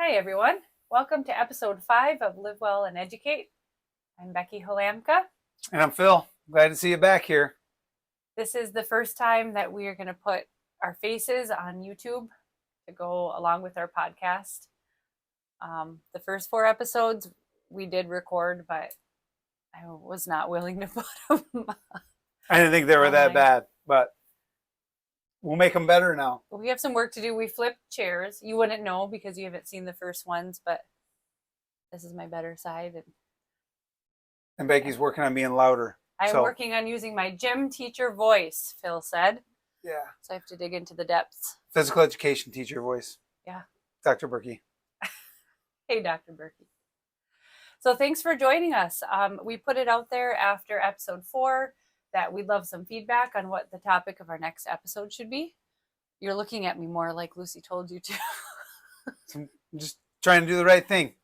Hi, everyone. Welcome to episode 5 of Live Well and Educate. I'm Becky Holamka. And I'm Phil. Glad to see you back here. This is the first time that we are going to put our faces on YouTube to go along with our podcast. The first 4 episodes we did record, but I was not willing to put them. I didn't think they were that bad, but we'll make them better now. We have some work to do. We flipped chairs. You wouldn't know because you haven't seen the first ones, but this is my better side. And Becky's working on being louder. I'm working on using my gym teacher voice, Phil said. Yeah. So I have to dig into the depths. Physical education teacher voice. Yeah. Dr. Berkey. Hey, Dr. Berkey. So thanks for joining us. We put it out there after episode 4 that we'd love some feedback on what the topic of our next episode should be. You're looking at me more like Lucy told you to. I'm just trying to do the right thing.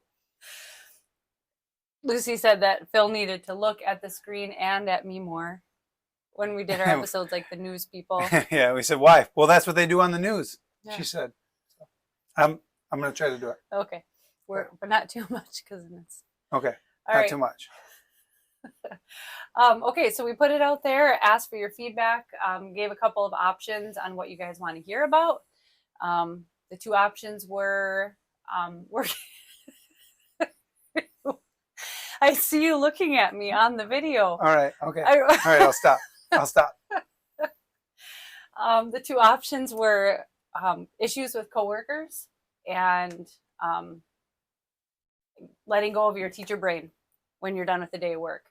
Lucy said that Phil needed to look at the screen and at me more when we did our episodes like the news people. Yeah, we said, why? Well, that's what they do on the news, yeah. She said. So I'm going to try to do it. Okay. But not too much because it's... Okay. All not right. too much. Okay, so we put it out there, asked for your feedback, gave a couple of options on what you guys want to hear about. The 2 options were I see you looking at me on the video. All right. Okay. All right. I'll stop. The 2 options were issues with coworkers and letting go of your teacher brain when you're done with the day of work.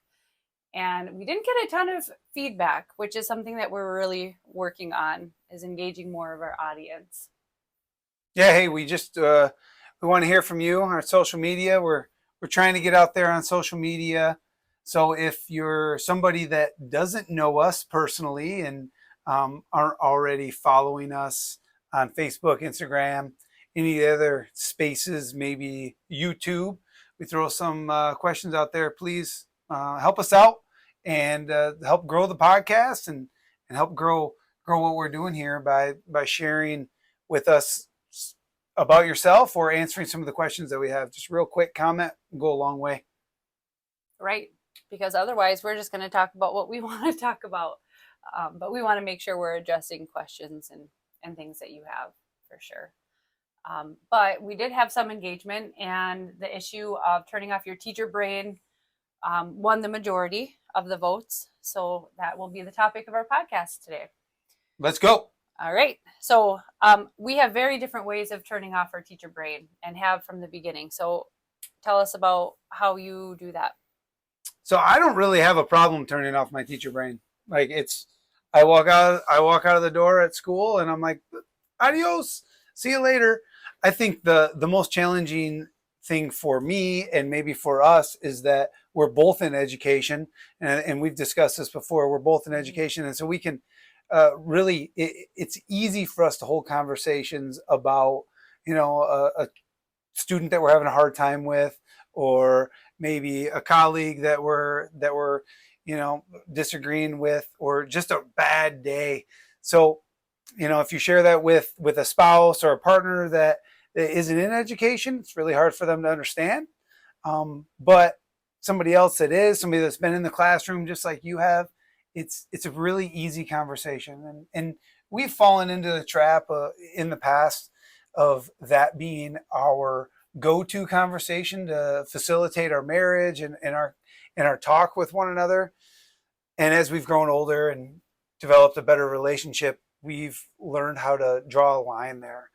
And we didn't get a ton of feedback, which is something that we're really working on, is engaging more of our audience. Yeah. Hey, we just we want to hear from you on our social media. We're trying to get out there on social media. So if you're somebody that doesn't know us personally and aren't already following us on Facebook, Instagram, any other spaces, maybe YouTube, we throw some questions out there. Please help us out and help grow the podcast and help grow what we're doing here by sharing with us about yourself or answering some of the questions that we have. Just real quick comment will go a long way. Right. Because otherwise we're just going to talk about what we want to talk about. But we want to make sure we're addressing questions and things that you have for sure. But we did have some engagement, and the issue of turning off your teacher brain won the majority of the votes. So that will be the topic of our podcast today. Let's go. All right. So we have very different ways of turning off our teacher brain and have from the beginning. So tell us about how you do that. So I don't really have a problem turning off my teacher brain. Like I walk out of the door at school and I'm like, adios, see you later. I think the most challenging thing for me and maybe for us is that we're both in education, and we've discussed this before. We're both in education, and so we can really it's easy for us to hold conversations about a student that we're having a hard time with, or maybe a colleague that we're disagreeing with, or just a bad day. So if you share that with a spouse or a partner that isn't in education, it's really hard for them to understand. But somebody else that is, somebody that's been in the classroom just like you have, it's a really easy conversation. And we've fallen into the trap in the past of that being our go-to conversation to facilitate our marriage and our talk with one another. And as we've grown older and developed a better relationship, we've learned how to draw a line there.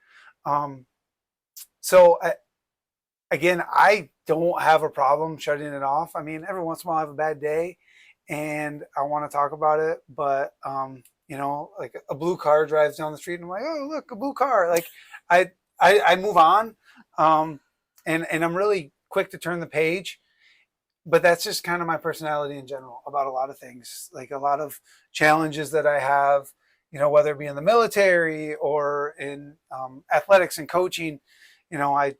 So I don't have a problem shutting it off. I mean, every once in a while I have a bad day and I want to talk about it, but like a blue car drives down the street and I'm like, oh, look, a blue car. Like I move on. And I'm really quick to turn the page, but that's just kind of my personality in general about a lot of things, like a lot of challenges that I have, whether it be in the military or in athletics and coaching, I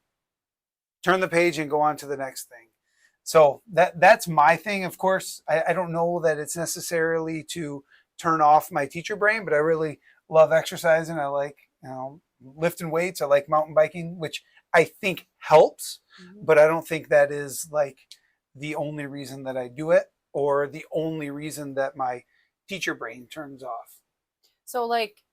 turn the page and go on to the next thing. So that's my thing. Of course, I don't know that it's necessarily to turn off my teacher brain, but I really love exercising. I like, lifting weights. I like mountain biking, which I think helps, Mhm. but I don't think that is like the only reason that I do it or the only reason that my teacher brain turns off. So, like,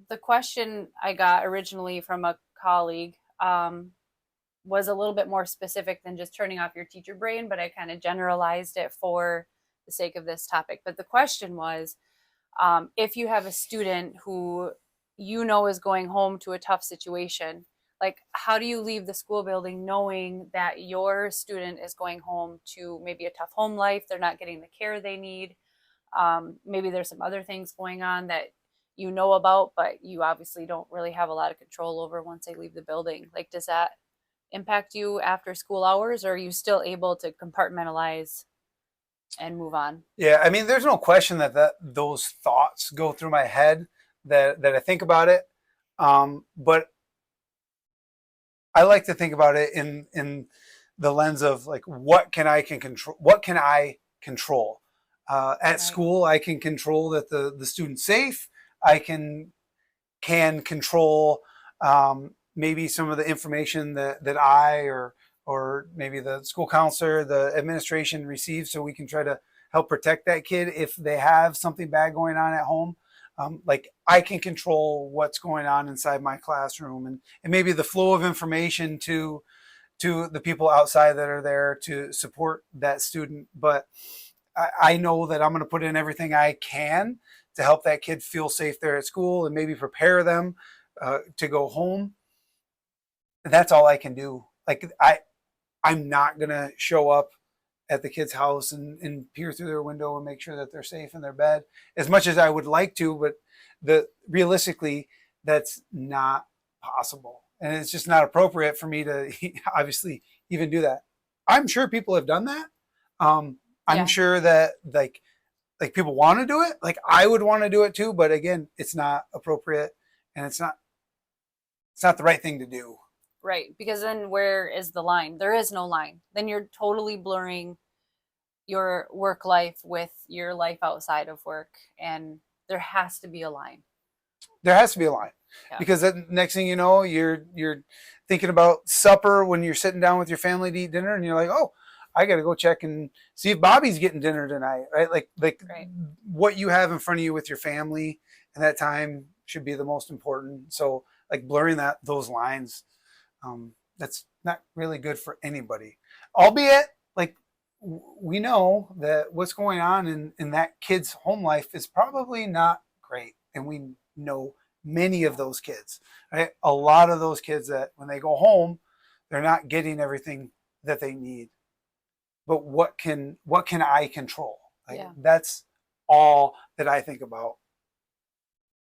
the question I got originally from a colleague was a little bit more specific than just turning off your teacher brain, but I kind of generalized it for the sake of this topic. But the question was, if you have a student who you know is going home to a tough situation, like, how do you leave the school building knowing that your student is going home to maybe a tough home life, they're not getting the care they need, maybe there's some other things going on that you know about, but you obviously don't really have a lot of control over once they leave the building. Like, does that impact you after school hours, or are you still able to compartmentalize and move on? Yeah, I mean, there's no question that those thoughts go through my head that I think about it. But I like to think about it in the lens of like can control, what can I control. At Right. school, I can control that the student's safe. I can control maybe some of the information that I or maybe the school counselor, the administration receives, so we can try to help protect that kid if they have something bad going on at home. Like I can control what's going on inside my classroom and maybe the flow of information to the people outside that are there to support that student. But I know that I'm going to put in everything I can to help that kid feel safe there at school and maybe prepare them to go home. That's all I can do. Like I'm not going to show up at the kid's house and peer through their window and make sure that they're safe in their bed as much as I would like to, but realistically that's not possible. And it's just not appropriate for me to obviously even do that. I'm sure people have done that. I'm Yeah. sure that like people want to do it. Like I would want to do it too, but again, it's not appropriate and it's not the right thing to do. Right. Because then where is the line? There is no line. Then you're totally blurring your work life with your life outside of work. And there has to be a line. There has to be a line Yeah. because the next thing you know, you're thinking about supper when you're sitting down with your family to eat dinner, and you're like, oh, I got to go check and see if Bobby's getting dinner tonight, right? Like Right. what you have in front of you with your family and that time should be the most important. So like blurring those lines, that's not really good for anybody. Albeit, like we know that what's going on in that kid's home life is probably not great, and we know many of those kids. Right? A lot of those kids that when they go home, they're not getting everything that they need. But what can I control? Like Yeah. that's all that I think about.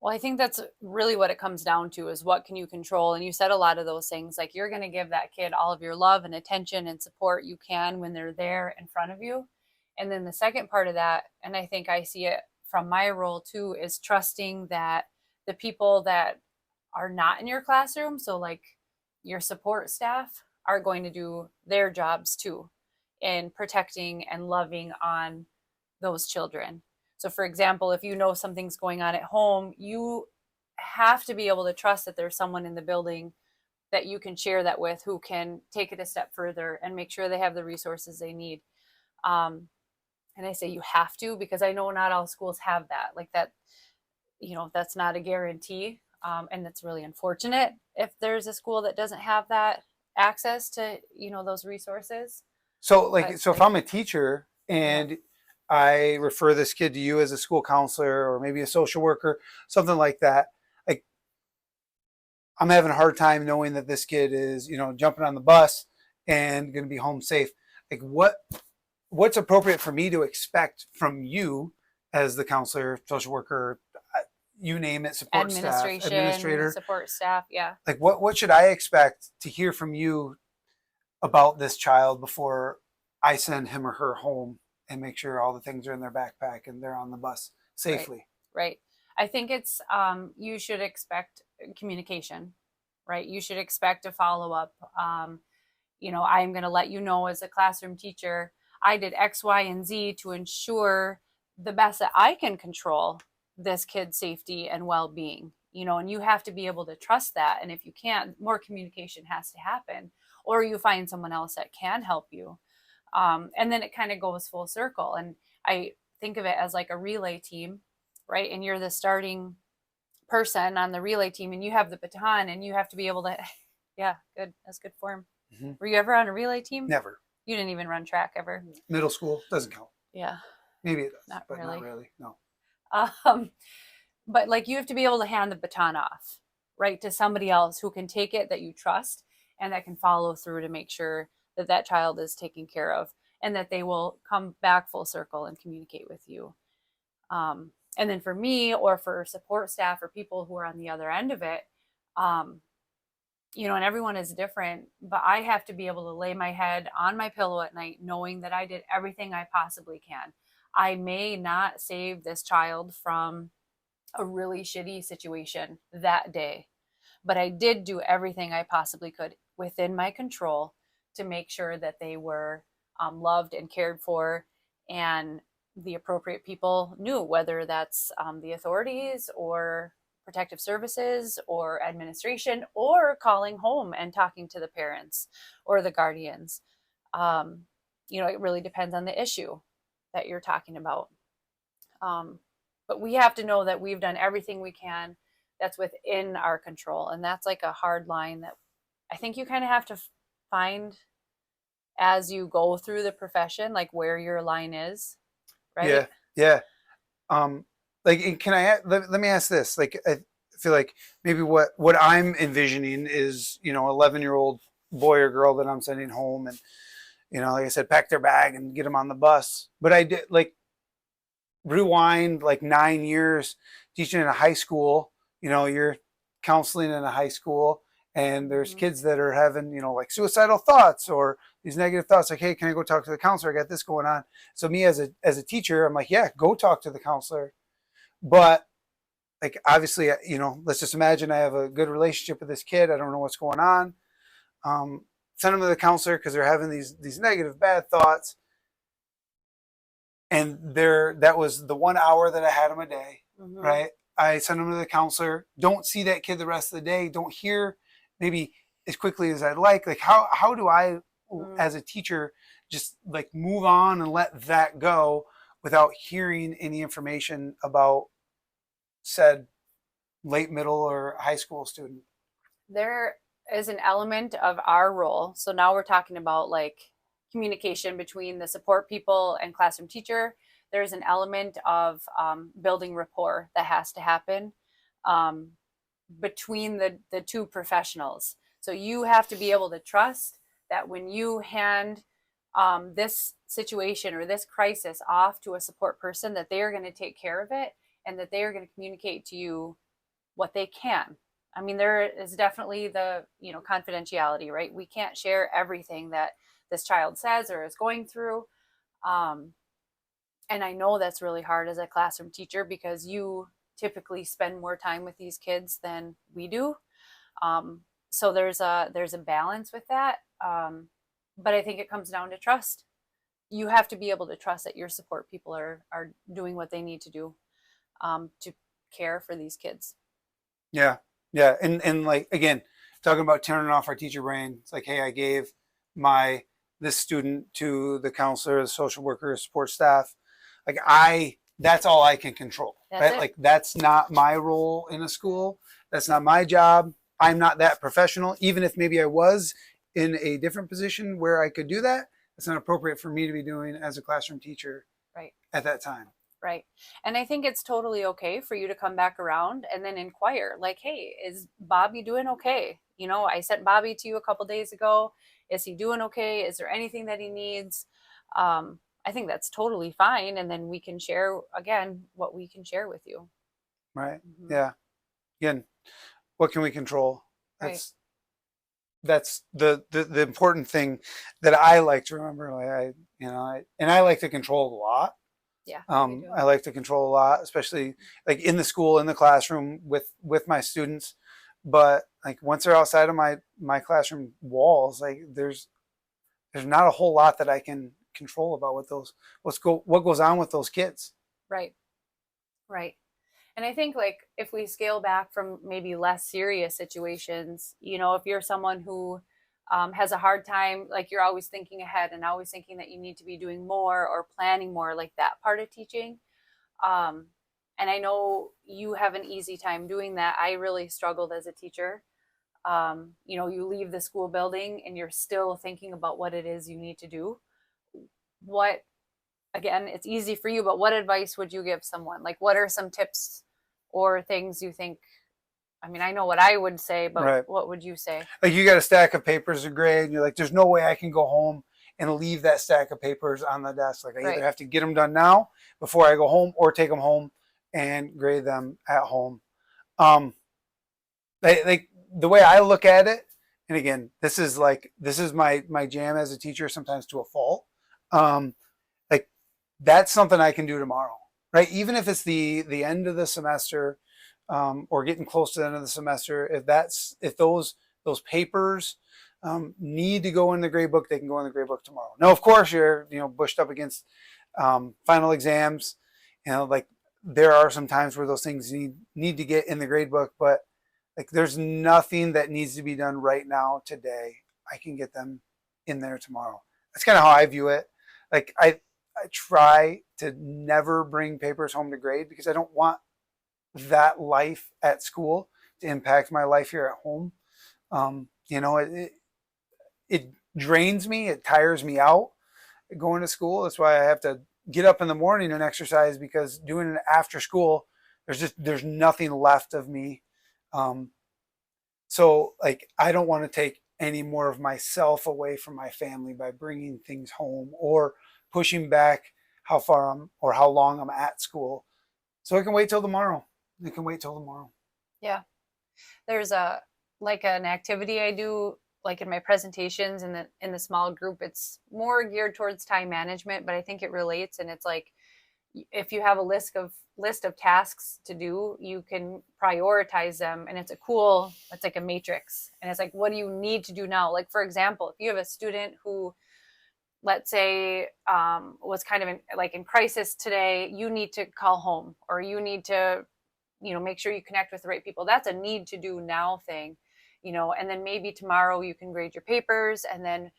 Well, I think that's really what it comes down to is what can you control? And you said a lot of those things, like you're going to give that kid all of your love and attention and support you can when they're there in front of you. And then the second part of that, and I think I see it from my role too, is trusting that the people that are not in your classroom, so like your support staff, are going to do their jobs too in protecting and loving on those children. So, for example, if you know something's going on at home, you have to be able to trust that there's someone in the building that you can share that with who can take it a step further and make sure they have the resources they need. Um, and I say you have to because I know not all schools have that. Like that, that's not a guarantee. And that's really unfortunate if there's a school that doesn't have that access to, those resources. So But so if like, I'm a teacher yeah, and I refer this kid to you as a school counselor or maybe a social worker, something like that, like I'm having a hard time knowing that this kid is, jumping on the bus and going to be home safe. Like what's appropriate for me to expect from you as the counselor, social worker, you name it, support staff, administration, administrator. support staff. Yeah. Like what should I expect to hear from you about this child before I send him or her home and make sure all the things are in their backpack and they're on the bus Right. safely. Right. I think it's you should expect communication, right? You should expect a follow up. I'm going to let you know as a classroom teacher, I did X, Y, and Z to ensure the best that I can control this kid's safety and well being. and you have to be able to trust that. And if you can't, more communication has to happen, or you find someone else that can help you. And then it kind of goes full circle. And I think of it as like a relay team, right? And you're the starting person on the relay team, and you have the baton, and you have to be able to, yeah, good. That's good form. Mm-hmm. Were you ever on a relay team? Never. You didn't even run track ever? Middle school doesn't count. Yeah. Maybe it does, Not but really. not really. No. But like you have to be able to hand the baton off, right, to somebody else who can take it, that you trust, and that can follow through to make sure that that child is taken care of, and that they will come back full circle and communicate with you. And then for me, or for support staff or people who are on the other end of it, um, and everyone is different, but I have to be able to lay my head on my pillow at night knowing that I did everything I possibly can. I may not save this child from a really shitty situation that day, but I did do everything I possibly could within my control to make sure that they were loved and cared for, and the appropriate people knew, whether that's the authorities or protective services or administration, or calling home and talking to the parents or the guardians. It really depends on the issue that you're talking about. But we have to know that we've done everything we can that's within our control. And that's like a hard line that I think you kind of have to find as you go through the profession, like where your line is, right? Yeah. Yeah. Like, can let me ask this. Like, I feel like maybe what I'm envisioning is, 11-year-old boy or girl that I'm sending home, and, like I said, pack their bag and get them on the bus. But I did, like, rewind like 9 years teaching in a high school. You're counseling in a high school, and there's kids that are having, like suicidal thoughts or these negative thoughts, like, hey, can I go talk to the counselor? I got this going on. So me as a teacher, I'm like, yeah, go talk to the counselor. But like, obviously, let's just imagine I have a good relationship with this kid. I don't know what's going on. Send them to the counselor because they're having these negative, bad thoughts. And that was the 1 hour that I had them a day, right? I send them to the counselor. Don't see that kid the rest of the day. Don't hear maybe as quickly as I'd like. Like, how do I, as a teacher, just like move on and let that go without hearing any information about said late middle or high school student? There is an element of our role. So now we're talking about like communication between the support people and classroom teacher. There's an element of building rapport that has to happen between the two professionals. So you have to be able to trust that when you hand this situation or this crisis off to a support person, that they are going to take care of it, and that they are going to communicate to you what they can. I mean, there is definitely the, confidentiality, right? We can't share everything that this child says or is going through. And I know that's really hard as a classroom teacher, because you typically spend more time with these kids than we do. So there's a balance with that. But I think it comes down to trust. You have to be able to trust that your support people are doing what they need to do to care for these kids. Yeah. Yeah. And like, again, talking about turning off our teacher brain. It's like, hey, I gave this student to the counselor, the social worker, support staff. Like, that's all I can control, right? Like, that's not my role in a school. That's not my job. I'm not that professional. Even if maybe I was in a different position where I could do that, it's not appropriate for me to be doing as a classroom teacher at that time. Right. And I think it's totally okay for you to come back around and then inquire, like, hey, is Bobby doing okay? I sent Bobby to you a couple days ago. Is he doing okay? Is there anything that he needs? I think that's totally fine. And then we can share, again, what we can share with you. Right. Mm-hmm. Yeah. Again, what can we control? That's the important thing that I like to remember. Like, I like to control a lot. Yeah. I like to control a lot, especially like in the school, in the classroom with my students. But like, once they're outside of my classroom walls, like there's not a whole lot that I can control about what goes on with those kids. Right. Right. And I think like if we scale back from maybe less serious situations, you know, if you're someone who has a hard time, like you're always thinking ahead and always thinking that you need to be doing more or planning more, like that part of teaching. Um, and I know you have an easy time doing that. I really struggled as a teacher. You know, you leave the school building and you're still thinking about what it is you need to do. What, again, it's easy for you, but what advice would you give someone? Like, what are some tips or things you think? I mean, I know what I would say, but Right. what would you say? Like you got a stack of papers to grade, and you're like, there's no way I can go home and leave that stack of papers on the desk. Like I Right. either have to get them done now before I go home, or take them home and grade them at home. Um, like the way I look at it, and again, this is my jam as a teacher, sometimes to a fault. Um, like that's something I can do tomorrow, right? Even if it's the end of the semester, or getting close to the end of the semester, if those papers need to go in the grade book, they can go in the grade book tomorrow. Now, of course, you're pushed up against final exams. Like there are some times where those things need to get in the grade book, but like there's nothing that needs to be done right now today. I can get them in there tomorrow. That's kind of how I view it. Like I try to never bring papers home to grade because I don't want that life at school to impact my life here at home. It drains me. It tires me out going to school. That's why I have to get up in the morning and exercise, because doing it after school, there's nothing left of me. So like I don't want to take any more of myself away from my family by bringing things home or pushing back how far or how long I'm at school. So I can wait till tomorrow. I can wait till tomorrow. Yeah. There's like an activity I do like in my presentations in the small group. It's more geared towards time management, but I think it relates, and it's like if you have a list of tasks to do, you can prioritize them, and it's like a matrix, and it's like, what do you need to do now? Like for example, if you have a student who, let's say, was kind of in crisis today, you need to call home, or you need to make sure you connect with the right people. That's a need to do now thing, and then maybe tomorrow you can grade your papers, and then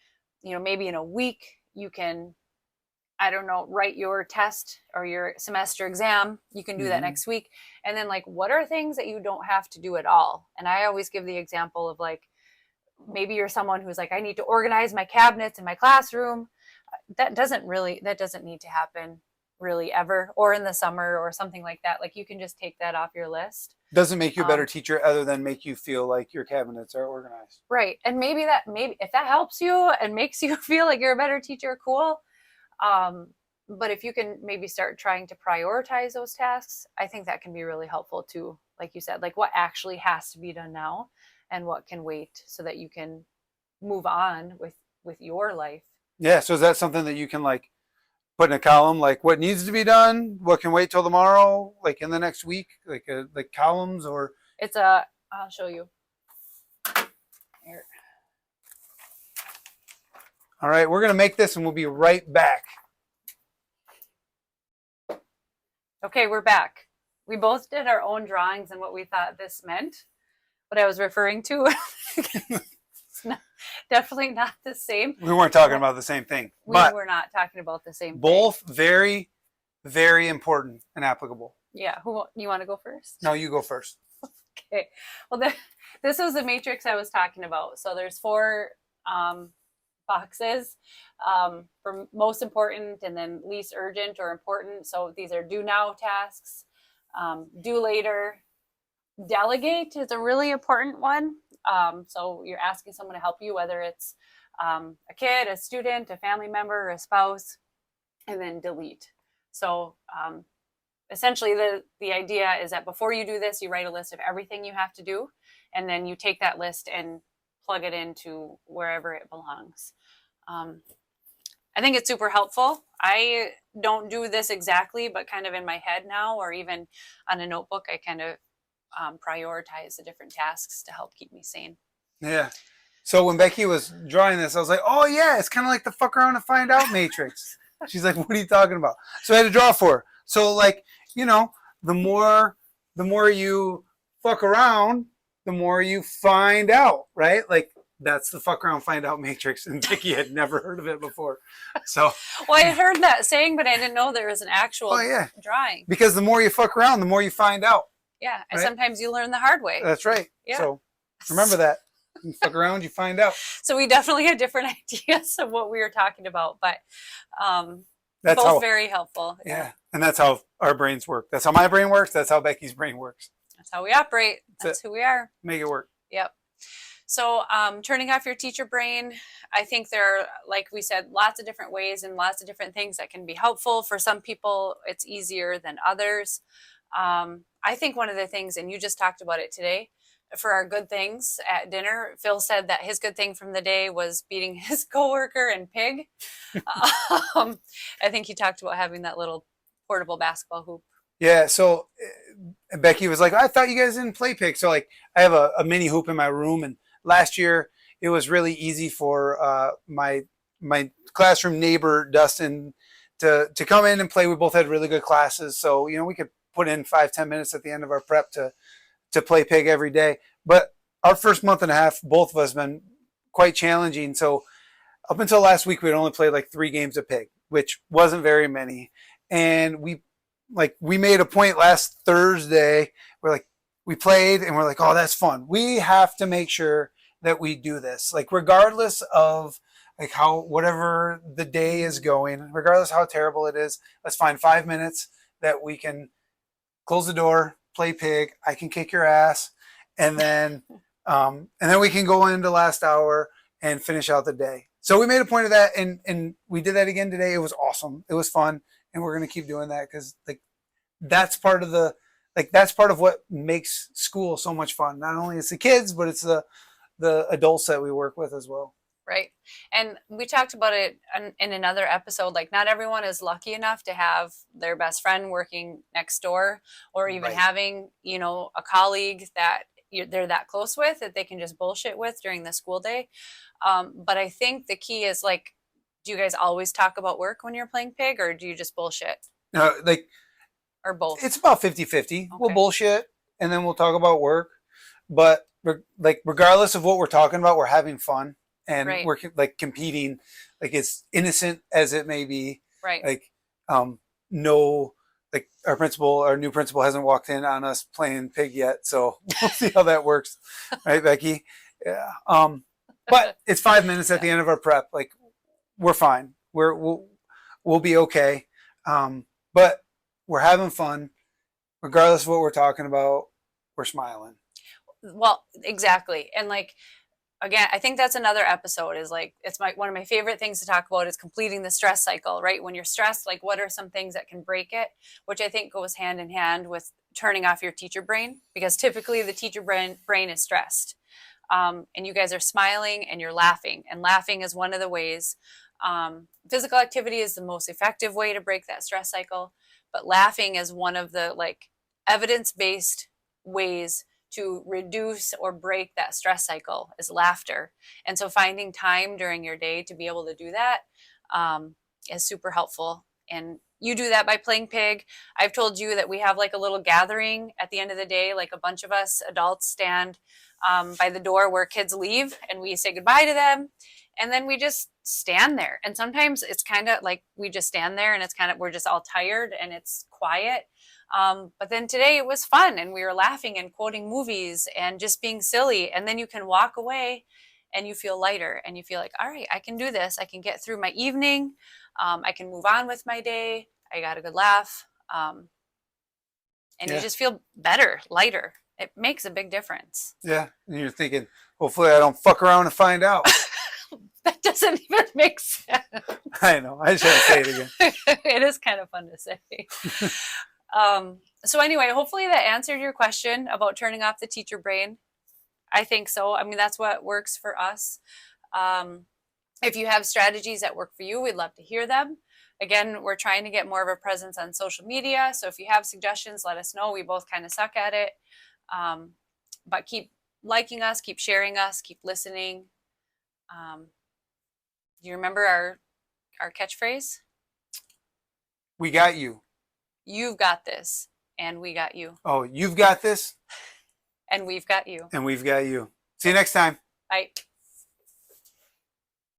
maybe in a week you can, I don't know, write your test or your semester exam. You can do that next week. And then like, what are things that you don't have to do at all? And I always give the example of like, maybe you're someone who's like, I need to organize my cabinets in my classroom. That doesn't need to happen really ever, or in the summer or something like that. Like you can just take that off your list. Doesn't make you a better teacher other than make you feel like your cabinets are organized. Right. And maybe if that helps you and makes you feel like you're a better teacher, cool. But if you can maybe start trying to prioritize those tasks, I think that can be really helpful too. Like you said, like what actually has to be done now and what can wait, so that you can move on with your life. Yeah. So is that something that you can like put in a column, like what needs to be done, what can wait till tomorrow, like in the next week, like columns? Or I'll show you. Here. All right, we're gonna make this and we'll be right back. Okay, we're back. We both did our own drawings and what we thought this meant, what I was referring to. Definitely not the same. We weren't talking about the same thing. We were not talking about the same both thing. Very, very important and applicable. Yeah. You want to go first? No, you go first. Okay. Well, this was the matrix I was talking about. So there's 4 boxes for most important, and then least urgent or important. So these are do now tasks, do later. Delegate is a really important one. So you're asking someone to help you, whether it's a kid, a student, a family member, or a spouse. And then delete. So essentially the idea is that before you do this, you write a list of everything you have to do, and then you take that list and plug it into wherever it belongs. I think it's super helpful. I don't do this exactly, but kind of in my head now, or even on a notebook, I kind of prioritize the different tasks to help keep me sane. Yeah. So when Becky was drawing this, I was like, oh yeah, it's kind of like the fuck around and find out matrix. She's like, what are you talking about? So I had to draw for her. So like, the more the more you fuck around, the more you find out, right? Like that's the fuck around, find out matrix. And Becky had never heard of it before. So, Well, I heard that saying, but I didn't know there was an oh actual yeah, drawing. because the more you fuck around, the more you find out. Yeah, and Right? sometimes you learn the hard way. That's right. Yeah. So remember that. You fuck around, you find out. So we definitely had different ideas of what we were talking about, but That's both how, very helpful. yeah. And that's how our brains work. That's how my brain works. That's how Becky's brain works. That's how we operate. That's who we are. Make it work. Yep. So turning off your teacher brain, I think there are, like we said, lots of different ways and lots of different things that can be helpful. For some people, it's easier than others. I think one of the things, and you just talked about it today, for our good things at dinner, Phil said that his good thing from the day was beating his coworker in pig. I think he talked about having that little portable basketball hoop. Yeah. So Becky was like, I thought you guys didn't play pig. So like I have a mini hoop in my room, and last year it was really easy for my classroom neighbor Dustin to come in and play. We both had really good classes, so you know we could put in 5-10 minutes at the end of our prep to play pig every day. But our first month and a half, both of us been quite challenging. So up until last week, we'd only played like 3 games of pig, which wasn't very many. And we made a point last Thursday. We played and we're like, oh, that's fun. We have to make sure that we do this. Like regardless of like how whatever the day is going, regardless how terrible it is, let's find 5 minutes that we can close the door, play pig. I can kick your ass, and then we can go into last hour and finish out the day. So we made a point of that, and we did that again today. It was awesome. It was fun, and we're gonna keep doing that because like that's part of what makes school so much fun. Not only it's the kids, but it's the adults that we work with as well. Right. And we talked about it in another episode. Like, not everyone is lucky enough to have their best friend working next door, or even having, you know, a colleague that they're that close with that they can just bullshit with during the school day. But I think the key is like, do you guys always talk about work when you're playing pig, or do you just bullshit? Or both? It's about 50-50. Okay. We'll bullshit and then we'll talk about work. But like regardless of what we're talking about, we're having fun. And we're like competing, like as innocent as it may be. Right. Like, no, like our new principal hasn't walked in on us playing pig yet. So we'll see how that works. Right, Becky? Yeah. But it's 5 minutes at the end of our prep. Like we're fine. We'll be okay. But we're having fun. Regardless of what we're talking about, we're smiling. Well, exactly. And like, again, I think that's another episode is like, it's one of my favorite things to talk about is completing the stress cycle, right? When you're stressed, like what are some things that can break it, which I think goes hand in hand with turning off your teacher brain, because typically the teacher brain is stressed. And you guys are smiling and you're laughing, and laughing is one of the ways. Physical activity is the most effective way to break that stress cycle, but laughing is one of the like evidence-based ways to reduce or break that stress cycle is laughter. And so finding time during your day to be able to do that is super helpful. And you do that by playing pig. I've told you that we have like a little gathering at the end of the day, like a bunch of us adults stand by the door where kids leave, and we say goodbye to them. And then we just stand there. And sometimes it's kind of like we just stand there and it's kind of, we're just all tired and it's quiet. But then today it was fun, and we were laughing and quoting movies and just being silly. And then you can walk away and you feel lighter and you feel like, all right, I can do this. I can get through my evening. I can move on with my day. I got a good laugh. And you just feel better, lighter. It makes a big difference. Yeah. And you're thinking, hopefully I don't fuck around and find out. That doesn't even make sense. I know. I just had to say it again. It is kind of fun to say. So anyway, hopefully that answered your question about turning off the teacher brain. I think so. I mean, that's what works for us. If you have strategies that work for you, we'd love to hear them. Again, we're trying to get more of a presence on social media. So if you have suggestions, let us know. We both kind of suck at it. But keep liking us, keep sharing us, keep listening. Do you remember our catchphrase? We got you. You've got this. And we got you. Oh, you've got this, And we've got you. and we've got you. See you next time. Bye.